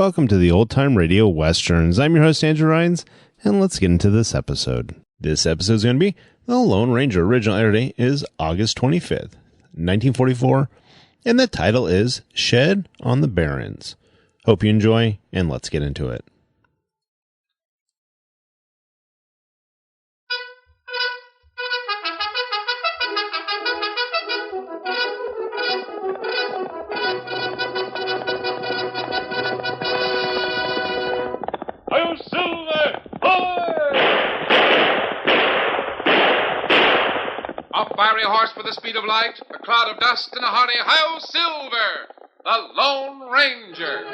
Welcome to the Old Time Radio Westerns. I'm your host, Andrew Rhynes, and let's get into this episode. This episode is going to be The Lone Ranger. Original air date is August 25th, 1944, and the title is Shed on the Barrens. Hope you enjoy, and let's get into it. Fiery horse for the speed of light, a cloud of dust, and a hearty hi-yo Silver, the Lone Ranger.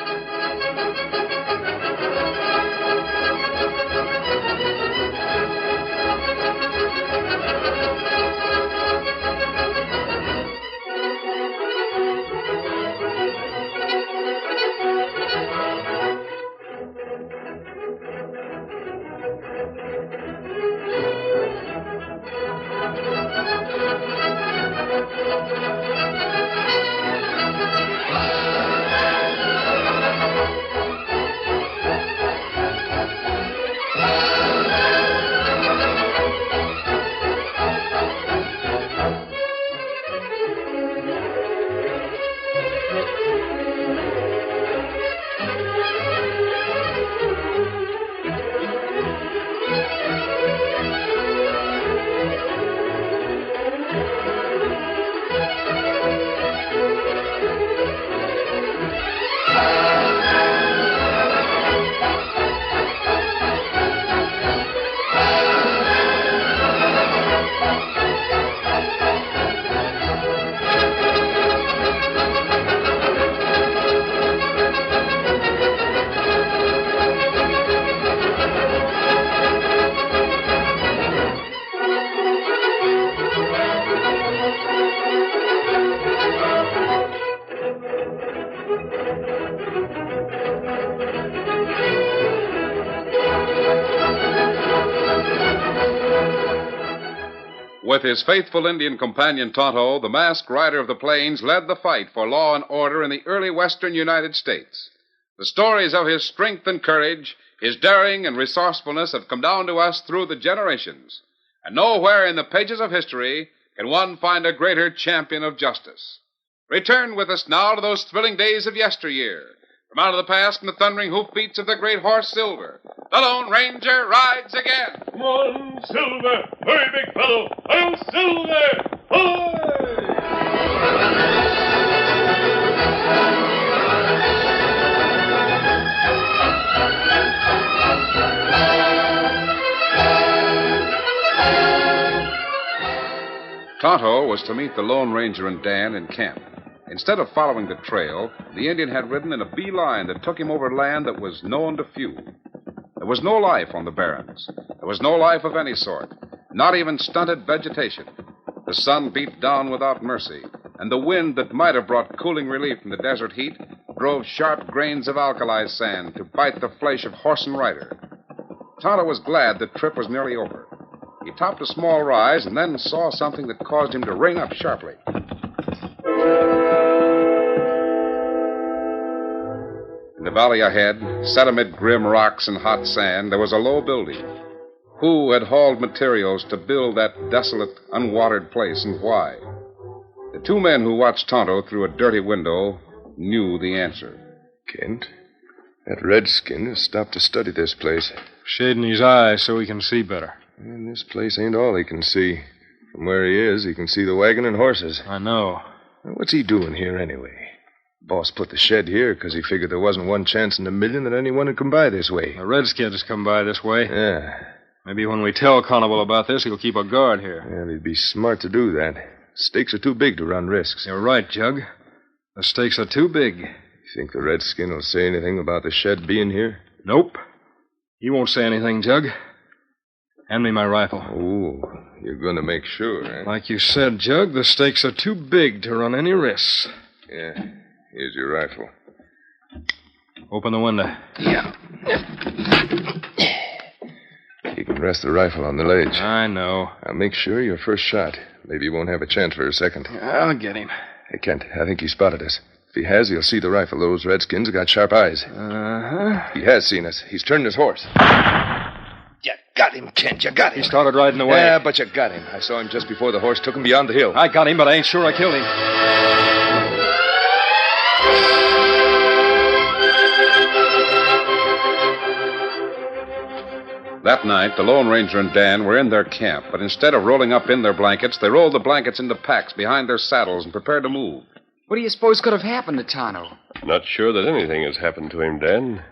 With his faithful Indian companion Tonto, the masked rider of the plains led the fight for law and order in the early western United States. The stories of his strength and courage, his daring and resourcefulness have come down to us through the generations. And nowhere in the pages of history can one find a greater champion of justice. Return with us now to those thrilling days of yesteryear. From out of the past and the thundering hoofbeats of the great horse Silver, the Lone Ranger rides again. Come on, Silver! Hurry, big fellow! I'll Silver! Hoy! Tonto was to meet the Lone Ranger and Dan in camp. Instead of following the trail, the Indian had ridden in a beeline that took him over land that was known to few. There was no life on the Barrens. There was no life of any sort, not even stunted vegetation. The sun beat down without mercy, and the wind that might have brought cooling relief from the desert heat drove sharp grains of alkali sand to bite the flesh of horse and rider. Tonto was glad the trip was nearly over. He topped a small rise and then saw something that caused him to rein up sharply. In the valley ahead, set amid grim rocks and hot sand, there was a low building. Who had hauled materials to build that desolate, unwatered place, and why? The two men who watched Tonto through a dirty window knew the answer. Kent, that redskin has stopped to study this place. Shading his eyes so he can see better. And this place ain't all he can see. From where he is, he can see the wagon and horses. I know. Now, what's he doing here anyway? Boss put the shed here because he figured there wasn't one chance in a million that anyone would come by this way. The redskins come by this way. Yeah. Maybe when we tell Constable about this, he'll keep a guard here. Well, he'd be smart to do that. Stakes are too big to run risks. You're right, Jug. The stakes are too big. You think the redskin will say anything about the shed being here? Nope. He won't say anything, Jug. Hand me my rifle. Oh, you're going to make sure, eh? Like you said, Jug, the stakes are too big to run any risks. Yeah. Here's your rifle. Open the window. Yeah. You can rest the rifle on the ledge. I know. Now make sure your first shot. Maybe you won't have a chance for a second. I'll get him. Hey, Kent, I think he spotted us. he has, he'll see the rifle. Those redskins have got sharp eyes. Uh-huh. He has seen us. He's turned his horse. You got him, Kent. You got him. He started riding away. Yeah, but you got him. I saw him just before the horse took him beyond the hill. I got him, but I ain't sure I killed him. That night, the Lone Ranger and Dan were in their camp, but instead of rolling up in their blankets, they rolled the blankets into packs behind their saddles and prepared to move. What do you suppose could have happened to Tonto? Not sure that anything has happened to him, Dan.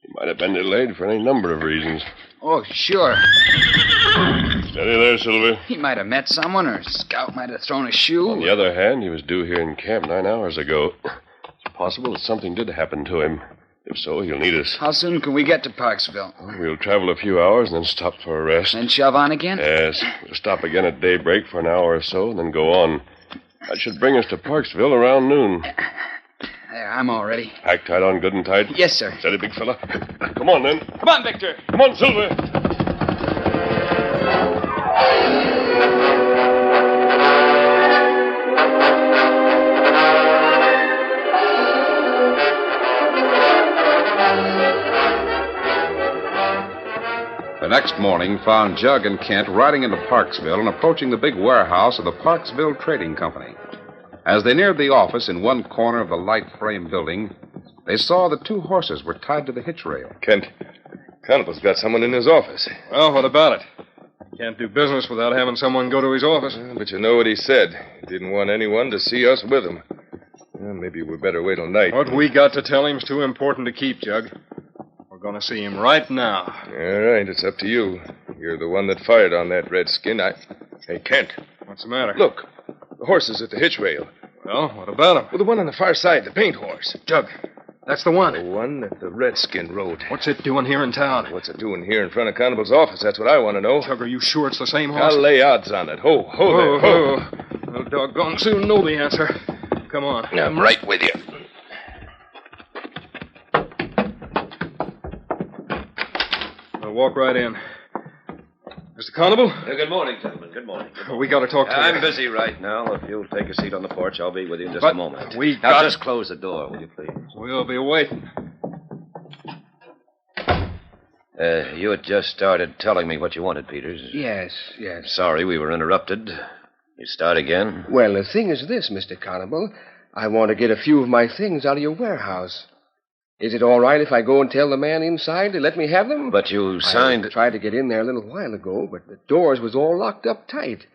He might have been delayed for any number of reasons. Oh, sure. Steady there, Silver. He might have met someone, or a scout might have thrown a shoe. On the other hand, he was due here in camp 9 hours ago. It's possible that something did happen to him. If so, he'll need us. How soon can we get to Parksville? We'll travel a few hours and then stop for a rest. Then shove on again? Yes. We'll stop again at daybreak for an hour or so, and then go on. That should bring us to Parksville around noon. There, I'm all ready. Pack tied on good and tight? Yes, sir. Steady, big fella. Come on, then. Come on, Victor. Come on, Silver. The next morning found Jug and Kent riding into Parksville and approaching the big warehouse of the Parksville Trading Company. As they neared the office in one corner of the light frame building, they saw the 2 horses were tied to the hitch rail. Kent, Constable got someone in his office. Well, what about it? Can't do business without having someone go to his office. But you know what he said. He didn't want anyone to see us with him. Well, maybe we better wait till night. What we got to tell him's too important to keep, Jug. We're going to see him right now. All right, it's up to you. You're the one that fired on that redskin. Hey, Kent. What's the matter? Look, the horse is at the hitch rail. Well, what about him? Well, the one on the far side, the paint horse. Jug, that's the one. The one that the redskin rode. What's it doing here in town? What's it doing here in front of Constable's office? That's what I want to know. Jug, are you sure it's the same horse? I'll lay odds on it. Ho there, ho. Well, doggone soon know the answer. Come on. I'm right with you. I'll walk right in. Mr. Constable? Good morning, gentlemen. Good morning. We got to talk to you. I'm busy right now. If you'll take a seat on the porch, I'll be with you in just a moment. Now, just close the door, will you, please? We'll be waiting. You had just started telling me what you wanted, Peters. Yes. Sorry we were interrupted. You start again? Well, the thing is this, Mr. Constable. I want to get a few of my things out of your warehouse. Is it all right if I go and tell the man inside to let me have them? But you signed... I tried to get in there a little while ago, but the doors was all locked up tight.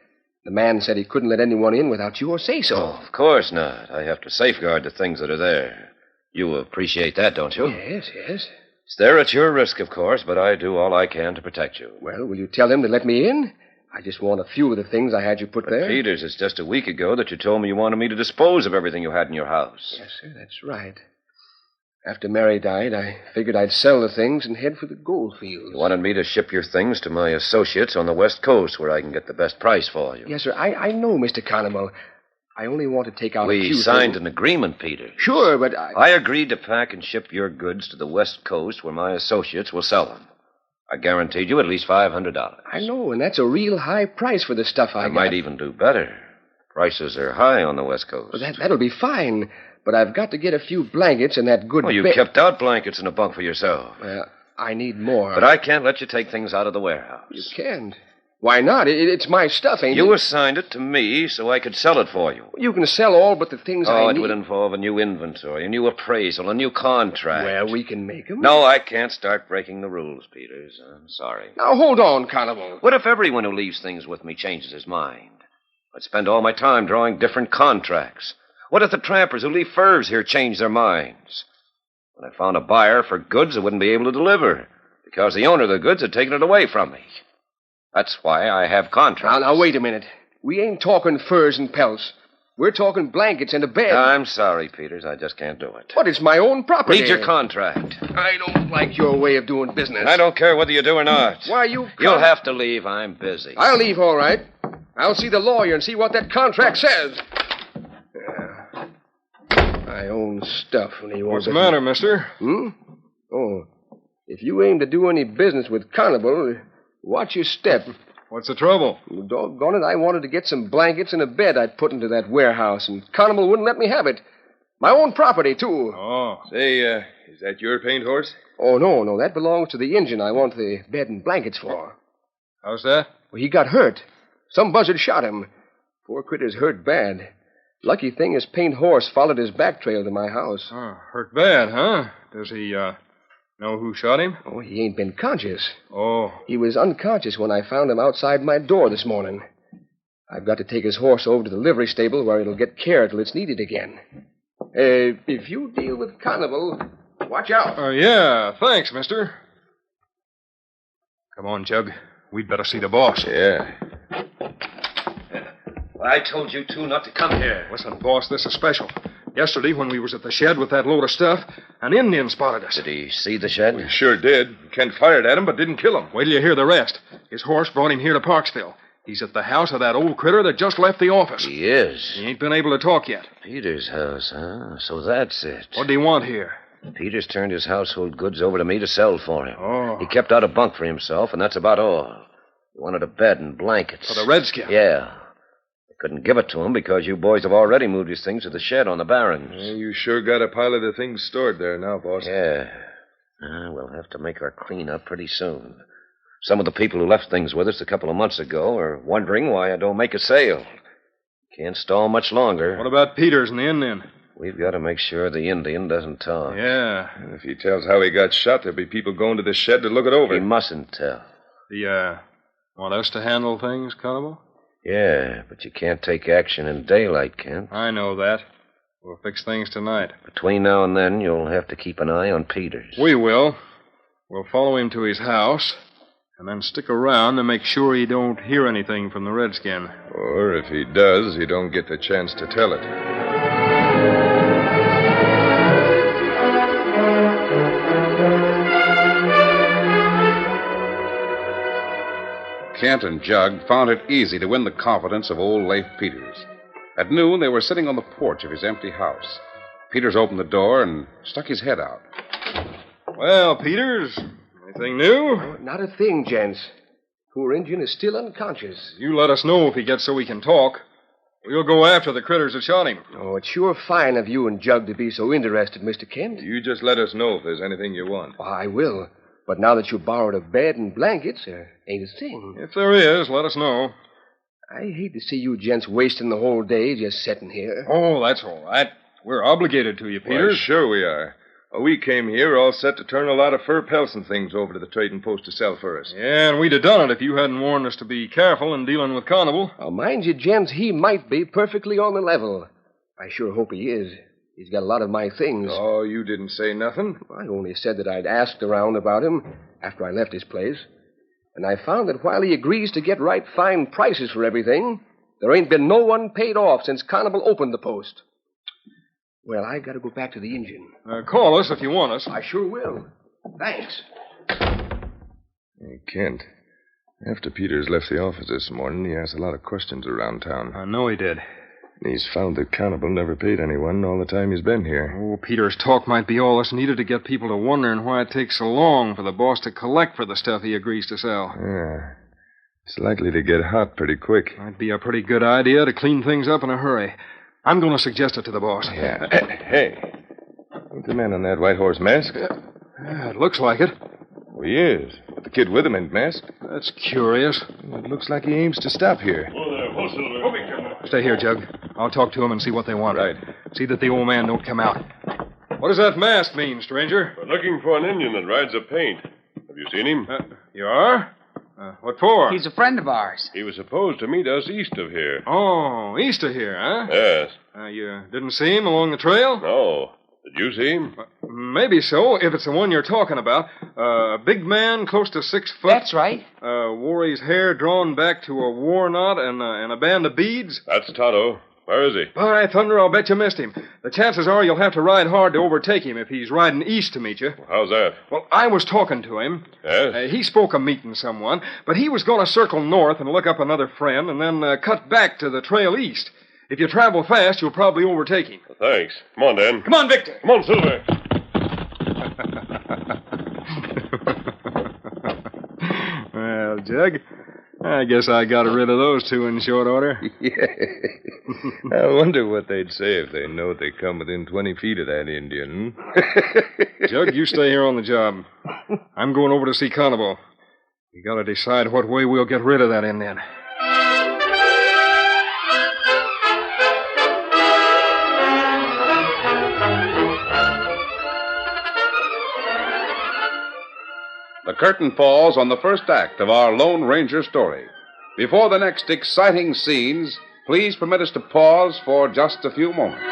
The man said he couldn't let anyone in without your say-so. Oh, of course not. I have to safeguard the things that are there. You appreciate that, don't you? Yes. It's there at your risk, of course, but I do all I can to protect you. Well, will you tell him to let me in? I just want a few of the things I had you put there. Peters, it's just a week ago that you told me you wanted me to dispose of everything you had in your house. Yes, sir, that's right. After Mary died, I figured I'd sell the things and head for the gold fields. You wanted me to ship your things to my associates on the West Coast where I can get the best price for you. Yes, sir, I know, Mr. Constable. I only want to take out a few We signed things. an agreement, Peter. Sure, but I agreed to pack and ship your goods to the West Coast where my associates will sell them. I guaranteed you at least $500. I know, and that's a real high price for the stuff I got. might even do better. Prices are high on the West Coast. Well, that'll be fine, but I've got to get a few blankets and that good Well, you bed. kept out blankets in a bunk for yourself. Well, I need more. But I can't let you take things out of the warehouse. You can't. Why not? It's my stuff, ain't it? You assigned it to me so I could sell it for you. You can sell all but the things I Oh, need. it would involve a new inventory, a new appraisal, a new contract. Well, we can make them. No, I can't start breaking the rules, Peters. I'm sorry. Now, hold on, Constable. What if everyone who leaves things with me changes his mind? I'd spend all my time drawing different contracts. What if the trampers who leave furs here change their minds? When I found a buyer for goods, I wouldn't be able to deliver because the owner of the goods had taken it away from me. That's why I have contracts. Now, wait a minute. We ain't talking furs and pelts. We're talking blankets and a bed. I'm sorry, Peters. I just can't do it. But it's my own property. Read your contract. I don't like your way of doing business. I don't care whether you do or not. Why, You'll have to leave. I'm busy. I'll leave, all right. I'll see the lawyer and see what that contract says. My own stuff. What's the matter, mister? Oh, if you aim to do any business with Constable, watch your step. What's the trouble? Well, doggone it, I wanted to get some blankets and a bed I'd put into that warehouse, and Constable wouldn't let me have it. My own property, too. Oh. Say, is that your paint horse? Oh, no. That belongs to the Injun I want the bed and blankets for. How's that? Well, he got hurt. Some buzzard shot him. Poor critter's hurt bad. Lucky thing his paint horse followed his back trail to my house. Oh, hurt bad, huh? Does he, know who shot him? Oh, he ain't been conscious. Oh. He was unconscious when I found him outside my door this morning. I've got to take his horse over to the livery stable where it'll get care till it's needed again. If you deal with Carnival, watch out. Yeah, thanks, mister. Come on, Jug. We'd better see the boss. Yeah. Well, I told you two not to come here. Listen, boss, this is special. Yesterday, when we was at the shed with that load of stuff, an Indian spotted us. Did he see the shed? We sure did. Kent fired at him, but didn't kill him. Wait till you hear the rest. His horse brought him here to Parksville. He's at the house of that old critter that just left the office. He is. He ain't been able to talk yet. Peter's house, huh? So that's it. What do you want here? Peter's turned his household goods over to me to sell for him. Oh. He kept out a bunk for himself, and that's about all. He wanted a bed and blankets. For the redskin? Yeah. I couldn't give it to him because you boys have already moved his things to the shed on the Barrens. Yeah, you sure got a pile of the things stored there now, boss. Yeah. We'll have to make our cleanup pretty soon. Some of the people who left things with us a couple of months ago are wondering why I don't make a sale. Can't stall much longer. What about Peters and the Indian? We've got to make sure the Indian doesn't talk. Yeah. And if he tells how he got shot, there'll be people going to the shed to look it over. He mustn't tell. Want us to handle things, Carnival? Yeah, but you can't take action in daylight, Kent. I know that. We'll fix things tonight. Between now and then, you'll have to keep an eye on Peters. We will. We'll follow him to his house, and then stick around to make sure he don't hear anything from the redskin. Or if he does, he don't get the chance to tell it. Kent and Jug found it easy to win the confidence of old Leif Peters. At noon, they were sitting on the porch of his empty house. Peters opened the door and stuck his head out. Well, Peters, anything new? Not a thing, gents. Poor Injun is still unconscious. You let us know if he gets so he can talk. We'll go after the critters that shot him. Oh, it's sure fine of you and Jug to be so interested, Mr. Kent. You just let us know if there's anything you want. Oh, I will. But now that you borrowed a bed and blankets, there ain't a thing. If there is, let us know. I hate to see you gents wasting the whole day just sitting here. Oh, that's all right. We're obligated to you, Peters. Why, sure we are. We came here all set to turn a lot of fur pelts and things over to the trading post to sell for us. Yeah, and we'd have done it if you hadn't warned us to be careful in dealing with Carnival. Now, mind you, gents, he might be perfectly on the level. I sure hope he is. He's got a lot of my things. Oh, you didn't say nothing? I only said that I'd asked around about him after I left his place. And I found that while he agrees to get right fine prices for everything, there ain't been no one paid off since Carnival opened the post. Well, I got to go back to the Injun. Call us if you want us. I sure will. Thanks. Hey, Kent. After Peters left the office this morning, he asked a lot of questions around town. I know he did. And he's found that Carnival never paid anyone all the time he's been here. Oh, Peter's talk might be all that's needed to get people to wondering why it takes so long for the boss to collect for the stuff he agrees to sell. Yeah. It's likely to get hot pretty quick. Might be a pretty good idea to clean things up in a hurry. I'm going to suggest it to the boss. Yeah. Hey. Ain't the man on that white horse masked? Yeah, it looks like it. Oh, he is. But the kid with him ain't masked. That's curious. It looks like he aims to stop here. Oh, there. Whoa, Silver. Stay here, Jug. I'll talk to him and see what they want. Right. See that the old man don't come out. What does that mask mean, stranger? We're looking for an Indian that rides a paint. Have you seen him? You are? What for? He's a friend of ours. He was supposed to meet us east of here. Oh, east of here, huh? Yes. You didn't see him along the trail? No. Did you see him? Maybe so, if it's the one you're talking about. A big man, close to 6 foot. That's right. Wore his hair drawn back to a war knot and a band of beads. That's Tonto. Where is he? By thunder, I'll bet you missed him. The chances are you'll have to ride hard to overtake him if he's riding east to meet you. How's that? Well, I was talking to him. Yes? He spoke of meeting someone, but he was going to circle north and look up another friend and then cut back to the trail east. If you travel fast, you'll probably overtake him. Thanks. Come on, Dan. Come on, Victor. Come on, Silver. Well, Jug, I guess I got rid of those two in short order. Yeah. I wonder what they'd say if they know they come within 20 feet of that Indian. Jug, you stay here on the job. I'm going over to see Carnival. We got to decide what way we'll get rid of that Indian. The curtain falls on the first act of our Lone Ranger story. Before the next exciting scenes, please permit us to pause for just a few moments.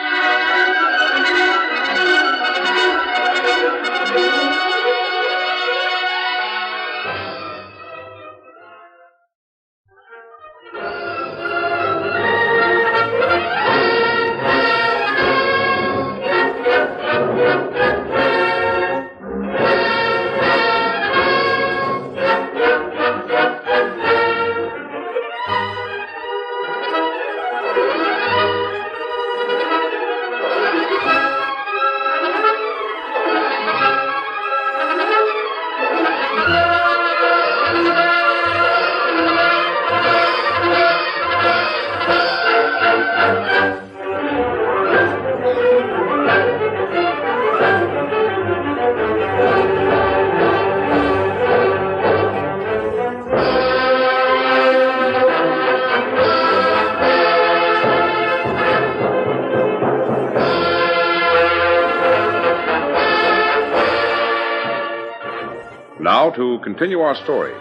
Now to continue our story.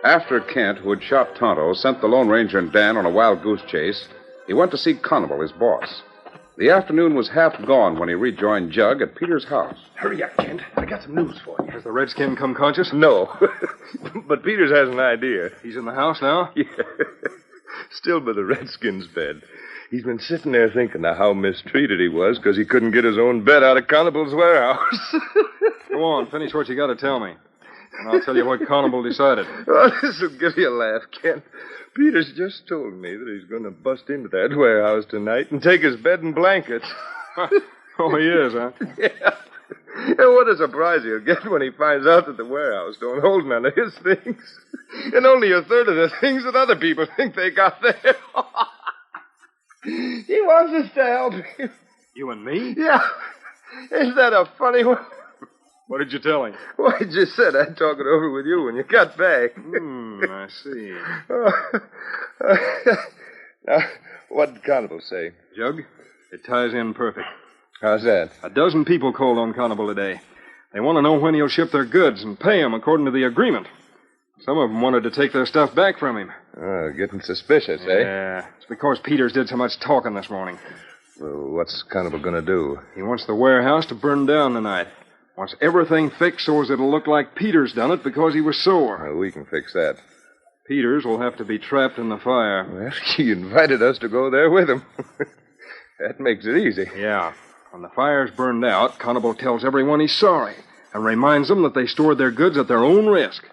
After Kent, who had shot Tonto, sent the Lone Ranger and Dan on a wild goose chase, he went to see Carnival, his boss. The afternoon was half gone when he rejoined Jug at Peter's house. Hurry up, Kent. I got some news for you. Has the redskin come conscious? No. But Peters has an idea. He's in the house now? Yeah. Still by the redskin's bed. He's been sitting there thinking of how mistreated he was because he couldn't get his own bed out of Carnival's warehouse. Go on, finish what you got to tell me. And I'll tell you what Carnival decided. Well, this will give you a laugh, Kent. Peters just told me that he's going to bust into that warehouse tonight and take his bed and blankets. Oh, he is, huh? Yeah. And what a surprise he'll get when he finds out that the warehouse don't hold none of his things. And only a third of the things that other people think they got there. He wants us to help him. You and me? Yeah. Isn't that a funny one? What did you tell him? Well, I just said I'd talk it over with you when you got back. I see. Now, what did Carnival say? Jug, it ties in perfect. How's that? A dozen people called on Carnival today. They want to know when he'll ship their goods and pay them according to the agreement. Some of them wanted to take their stuff back from him. Oh, getting suspicious, eh? Yeah. It's because Peters did so much talking this morning. Well, what's Carnival going to do? He wants the warehouse to burn down tonight. Wants everything fixed so as it'll look like Peters done it because he was sore. Well, we can fix that. Peters will have to be trapped in the fire. Well, he invited us to go there with him. That makes it easy. Yeah. When the fire's burned out, Carnival tells everyone he's sorry and reminds them that they stored their goods at their own risk.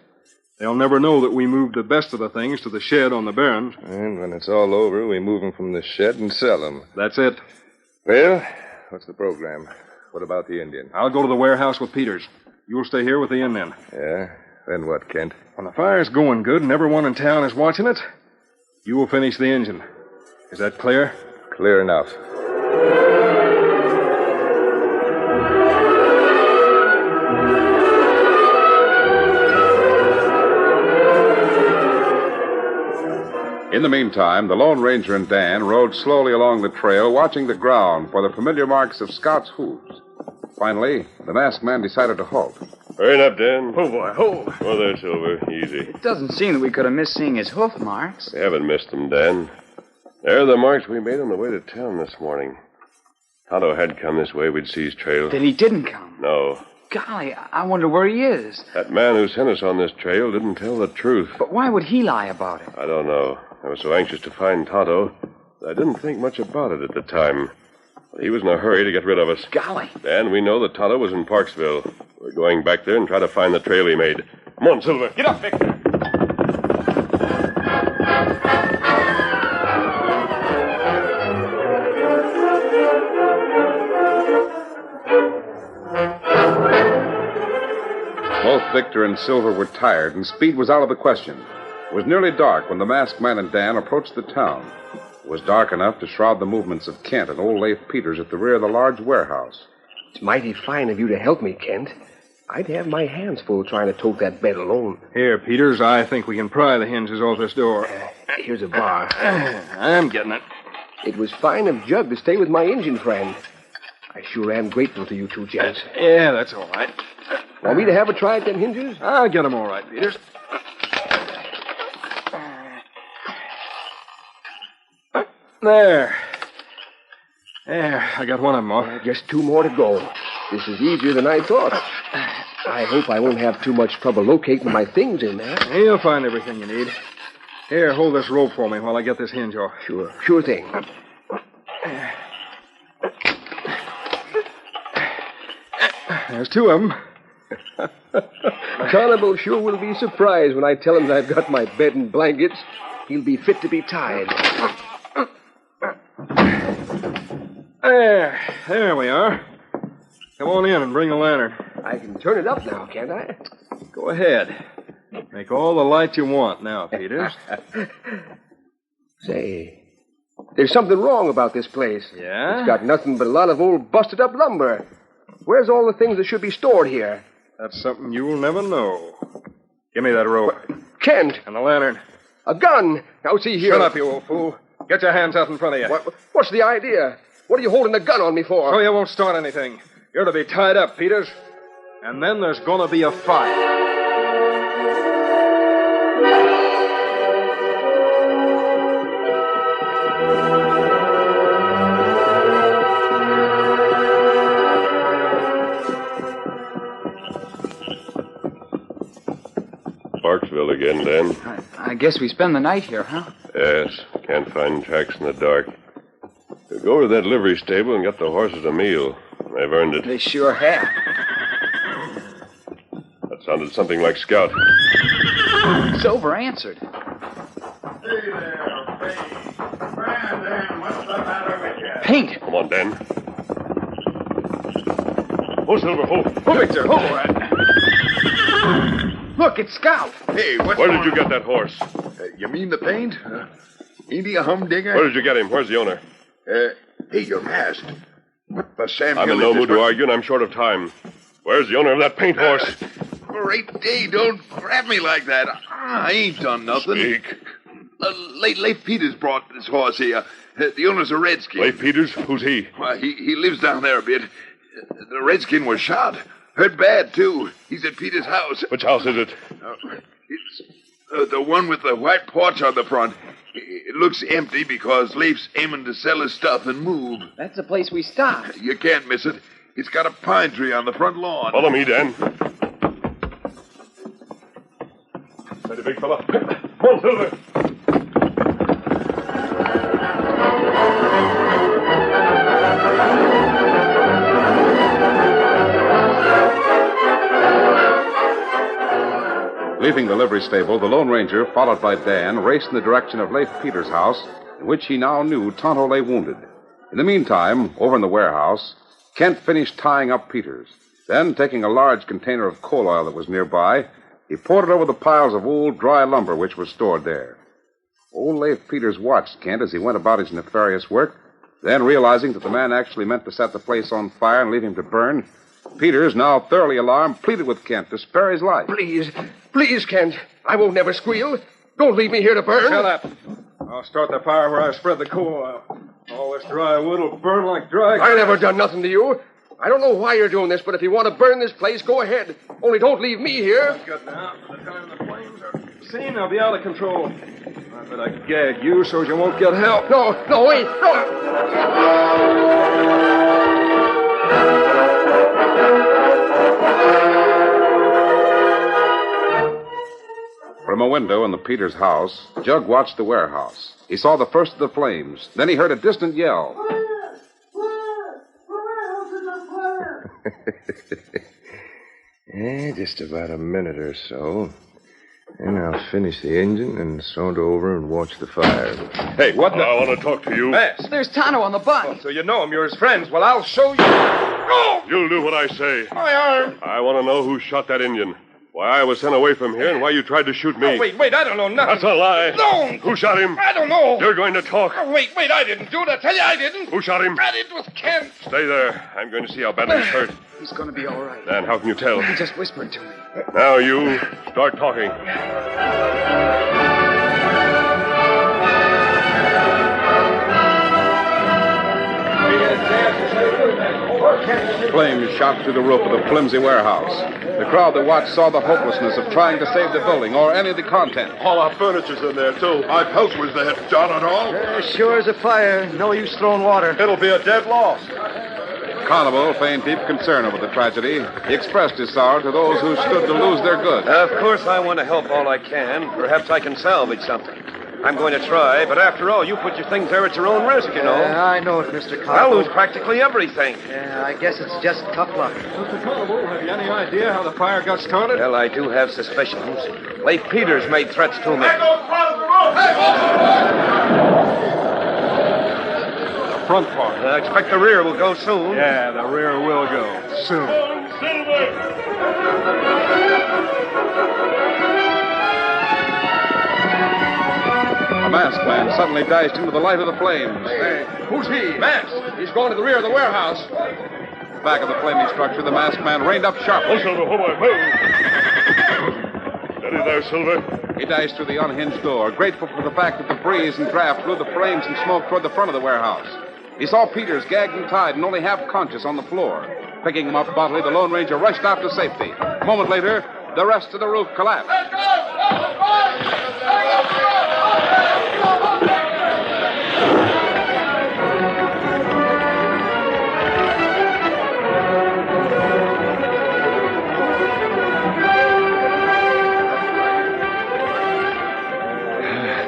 They'll never know that we moved the best of the things to the shed on the Barrens. And when it's all over, we move them from the shed and sell them. That's it. Well, what's the program? What about the Indian? I'll go to the warehouse with Peters. You'll stay here with the Indian. Yeah? Then what, Kent? When the fire's going good and everyone in town is watching it, you will finish the engine. Is that clear? Clear enough. In the meantime, the Lone Ranger and Dan rode slowly along the trail, watching the ground for the familiar marks of Scout's hooves. Finally, the masked man decided to halt. Hurry up, Dan. Oh, boy. Oh. Oh, there, Silver. Easy. It doesn't seem that we could have missed seeing his hoof marks. We haven't missed them, Dan. They're the marks we made on the way to town this morning. Tonto had come this way, we'd see his trail. Then he didn't come. No. Golly, I wonder where he is. That man who sent us on this trail didn't tell the truth. But why would he lie about it? I don't know. I was so anxious to find Tonto that I didn't think much about it at the time. But he was in a hurry to get rid of us. Golly. Dan, we know that Tonto was in Parksville. We're going back there and try to find the trail he made. Come on, Silver. Get up, Victor. Both Victor and Silver were tired, and speed was out of the question. It was nearly dark when the masked man and Dan approached the town. It was dark enough to shroud the movements of Kent and old Leif Peters at the rear of the large warehouse. It's mighty fine of you to help me, Kent. I'd have my hands full trying to tote that bed alone. Here, Peters, I think we can pry the hinges off this door. Here's a bar. I'm getting it. It was fine of Jug to stay with my Indian friend. I sure am grateful to you two gents. Yeah, that's all right. Want me to have a try at them hinges? I'll get them all right, Peters. There. There, I got one of them off. Just 2 more to go. This is easier than I thought. I hope I won't have too much trouble locating my things in there. You'll find everything you need. Here, hold this rope for me while I get this hinge off. Sure thing. There's 2 of them. Carnival sure will be surprised when I tell him that I've got my bed and blankets. He'll be fit to be tied. There we are. Come on in and bring the lantern. I can turn it up now, can't I? Go ahead. Make all the light you want now, Peters. Say, there's something wrong about this place. Yeah? It's got nothing but a lot of old busted-up lumber. Where's all the things that should be stored here? That's something you'll never know. Give me that rope. Kent! And the lantern. A gun! Now, see here. Shut up, you old fool. Get your hands out in front of you. What's the idea? What are you holding a gun on me for? So you won't start anything. You're to be tied up, Peters. And then there's going to be a fight. Parksville again, Dan. I guess we spend the night here, huh? Yes, can't find tracks in the dark. Go to that livery stable and get the horses a meal. They've earned it. They sure have. That sounded something like Scout. Silver answered. Hey there, Paint. Brandon, what's the matter with you? Paint! Come on, Dan. Oh, Silver, ho. Oh, Victor, hold on. Look, it's Scout. Hey, what's Where did you get that horse? You mean the Paint? Ain't he a humdinger? Where did you get him? Where's the owner? Hey, you're masked. What the Sam I'm Hill in no is mood this to argue, and I'm short of time. Where's the owner of that paint horse? Great day, don't grab me like that. I ain't done nothing. Speak. Leif Peters brought this horse here. The owner's a redskin. Leif Peters? Who's he? Well, he lives down there a bit. The redskin was shot. Hurt bad, too. He's at Peters' house. Which house is it? It's the one with the white porch on the front. It looks empty because Leif's aiming to sell his stuff and move. That's the place we stopped. You can't miss it. It's got a pine tree on the front lawn. Follow me, Dan. Steady, big fella. Come on, Silver. Leaving the livery stable, the Lone Ranger, followed by Dan, raced in the direction of Leif Peters' house, in which he now knew Tonto lay wounded. In the meantime, over in the warehouse, Kent finished tying up Peters. Then, taking a large container of coal oil that was nearby, he poured it over the piles of old, dry lumber which was stored there. Old Leif Peters watched Kent as he went about his nefarious work. Then, realizing that the man actually meant to set the place on fire and leave him to burn, Peters, now thoroughly alarmed, pleaded with Kent to spare his life. Please, Kent. I won't never squeal. Don't leave me here to burn. Shut up. I'll start the fire where I spread the coal oil. All this dry wood will burn like dry... I never done nothing to you. I don't know why you're doing this, but if you want to burn this place, go ahead. Only don't leave me here. That's good now. By the time the flames are seen, they'll be out of control. I bet I gag you so you won't get help. No, wait, no. From a window in the Peters house, Jug watched the warehouse. He saw the first of the flames. Then he heard a distant yell. Just about a minute or so. Then I'll finish the engine and saunter over and watch the fire. Hey, what the... I want to talk to you. Yes. There's Tonto on the bus. Oh, so you know him. You're his friends. Well, I'll show you. Oh! You'll do what I say. My arm. I want to know who shot that Indian. Why I was sent away from here and why you tried to shoot me. Oh, wait, I don't know nothing. That's a lie. No. Who shot him? I don't know. You're going to talk. Oh, wait, I didn't do it. I tell you I didn't. Who shot him? It was Kent. Stay there. I'm going to see how badly he's hurt. He's going to be all right. Dan, how can you tell? He just whispered to me. Now you start talking. Flames shot through the roof of the flimsy warehouse. The crowd that watched saw the hopelessness of trying to save the building or any of the content. All our furniture's in there, too. My coat was there. John at all? Sure as a fire. No use throwing water. It'll be a dead loss. Constable feigned deep concern over the tragedy. He expressed his sorrow to those who stood to lose their goods. Of course, I want to help all I can. Perhaps I can salvage something. I'm going to try, but after all, you put your things there at your own risk, you know. I know it, Mr. Constable. I'll lose practically everything. Yeah, I guess it's just tough luck. Mr. Constable, have you any idea how the fire got started? Well, I do have suspicions. Leif Peters made threats to me. The front part. I expect the rear will go soon. Yeah, the rear will go soon. A masked man suddenly dashed into the light of the flames. Hey, who's he? Masked. He's going to the rear of the warehouse. Back of the flaming structure, the masked man reined up sharply. Oh, Silver, hold on, move. Steady there, Silver. He dashed through the unhinged door, grateful for the fact that the breeze and draft blew the flames and smoke toward the front of the warehouse. He saw Peters gagged and tied and only half conscious on the floor. Picking him up bodily, the Lone Ranger rushed out to safety. A moment later, the rest of the roof collapsed.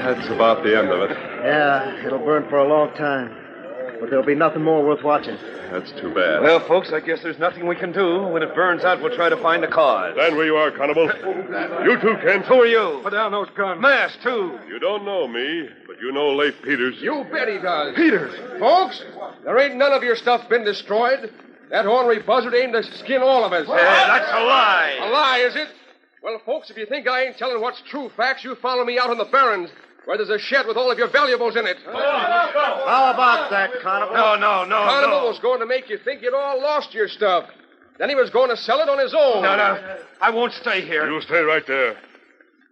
That's about the end of it. Yeah, it'll burn for a long time. But there'll be nothing more worth watching. That's too bad. Well, folks, I guess there's nothing we can do. When it burns out, we'll try to find the cause. Stand where you are, Constable. You too, Kent. Who are you? Put down those guns. Masked, too. You don't know me, but you know Leif Peters. You bet he does. Peters. Folks, there ain't none of your stuff been destroyed. That ornery buzzard aimed to skin all of us. That's a lie. A lie, is it? Well, folks, if you think I ain't telling what's true facts, you follow me out on the Barrens, where there's a shed with all of your valuables in it. How about that, Constable? No. Constable was going to make you think you'd all lost your stuff. Then he was going to sell it on his own. No. I won't stay here. You stay right there.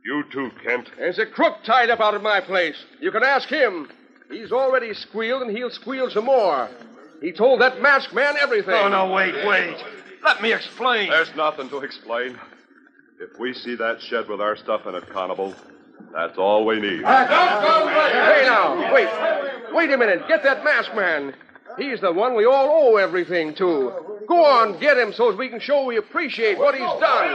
You too, Kent. There's a crook tied up out of my place. You can ask him. He's already squealed, and he'll squeal some more. He told that masked man everything. No, wait. Let me explain. There's nothing to explain. If we see that shed with our stuff in it, Constable, that's all we need. Hey, now, wait a minute. Get that masked man. He's the one we all owe everything to. Go on, get him so we can show we appreciate what he's done.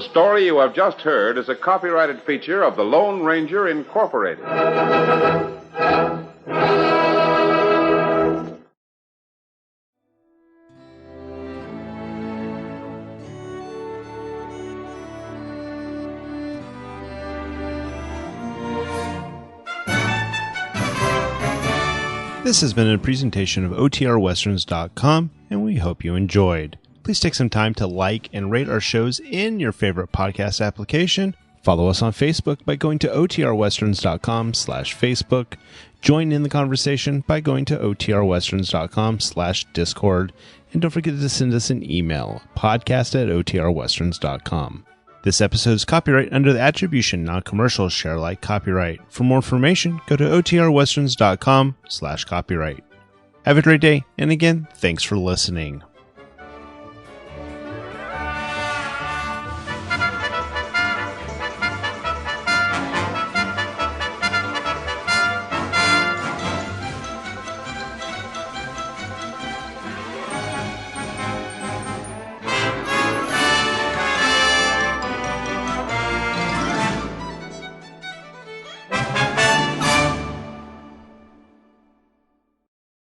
The story you have just heard is a copyrighted feature of the Lone Ranger Incorporated. This has been a presentation of OTRWesterns.com, and we hope you enjoyed. Please take some time to like and rate our shows in your favorite podcast application. Follow us on Facebook by going to OTRWesterns.com/Facebook. Join in the conversation by going to OTRWesterns.com/Discord. And don't forget to send us an email, podcast@OTRWesterns.com. This episode is copyright under the Attribution Non-Commercial Share Alike copyright. For more information, go to OTRWesterns.com/copyright. Have a great day, and again, thanks for listening.